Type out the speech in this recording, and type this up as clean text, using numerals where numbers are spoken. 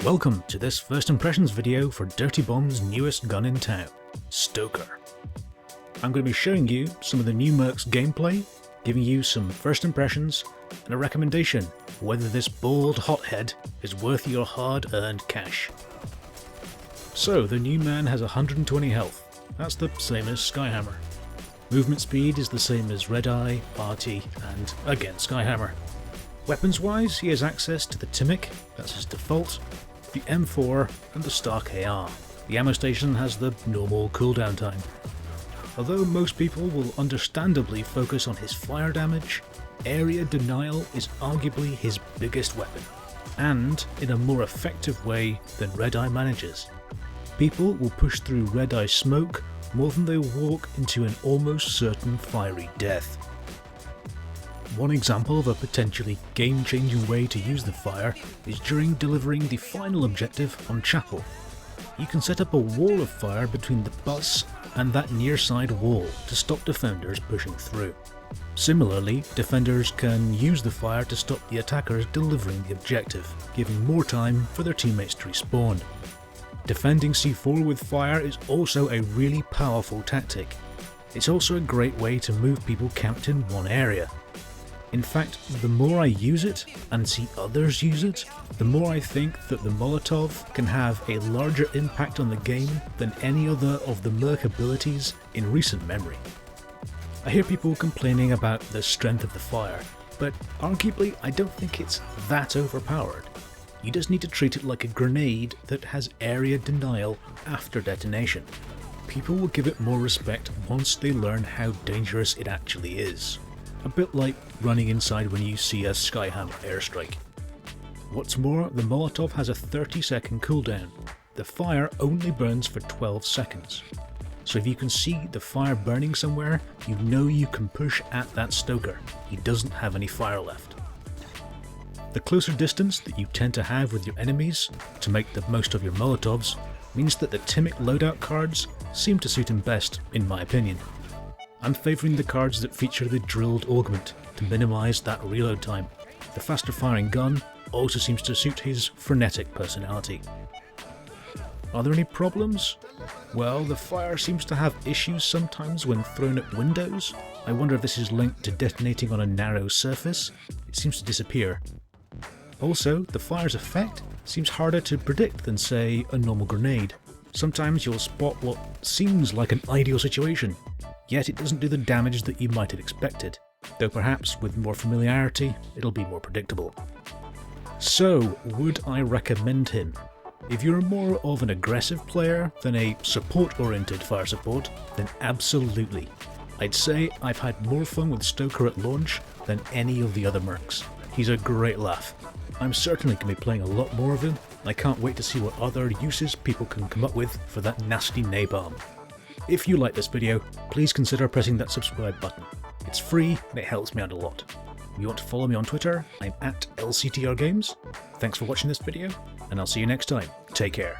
Welcome to this first impressions video for Dirty Bomb's newest gun in town, Stoker. I'm going to be showing you some of the new Merc's gameplay, giving you some first impressions, and a recommendation whether this bald hothead is worth your hard-earned cash. So, the new man has 120 health, that's the same as Skyhammer. Movement speed is the same as Red Eye, Arty, and again Skyhammer. Weapons-wise, he has access to the Timic, that's his default, the M4 and the Stock AR. The ammo station has the normal cooldown time. Although most people will understandably focus on his fire damage, area denial is arguably his biggest weapon, and in a more effective way than Red Eye manages. People will push through Red Eye smoke more than they walk into an almost certain fiery death. One example of a potentially game-changing way to use the fire is during delivering the final objective on Chapel. You can set up a wall of fire between the bus and that near side wall to stop defenders pushing through. Similarly, defenders can use the fire to stop the attackers delivering the objective, giving more time for their teammates to respawn. Defending C4 with fire is also a really powerful tactic. It's also a great way to move people camped in one area. In fact, the more I use it, and see others use it, the more I think that the Molotov can have a larger impact on the game than any other of the Merc abilities in recent memory. I hear people complaining about the strength of the fire, but arguably I don't think it's that overpowered. You just need to treat it like a grenade that has area denial after detonation. People will give it more respect once they learn how dangerous it actually is. A bit like running inside when you see a Skyhammer airstrike. What's more, the Molotov has a 30-second cooldown. The fire only burns for 12 seconds. So if you can see the fire burning somewhere, you know you can push at that Stoker. He doesn't have any fire left. The closer distance that you tend to have with your enemies to make the most of your Molotovs means that the Timic loadout cards seem to suit him best, in my opinion. I'm favouring the cards that feature the drilled augment to minimise that reload time. The faster firing gun also seems to suit his frenetic personality. Are there any problems? Well, the fire seems to have issues sometimes when thrown at windows. I wonder if this is linked to detonating on a narrow surface. It seems to disappear. Also, the fire's effect seems harder to predict than, say, a normal grenade. Sometimes you'll spot what seems like an ideal situation, yet it doesn't do the damage that you might have expected, though perhaps with more familiarity it'll be more predictable. So, would I recommend him? If you're more of an aggressive player than a support-oriented fire support, then absolutely. I'd say I've had more fun with Stoker at launch than any of the other Mercs. He's a great laugh. I'm certainly going to be playing a lot more of him, and I can't wait to see what other uses people can come up with for that nasty napalm. If you like this video, please consider pressing that subscribe button. It's free and it helps me out a lot. If you want to follow me on Twitter, I'm at LCTRGames. Thanks for watching this video, and I'll see you next time. Take care.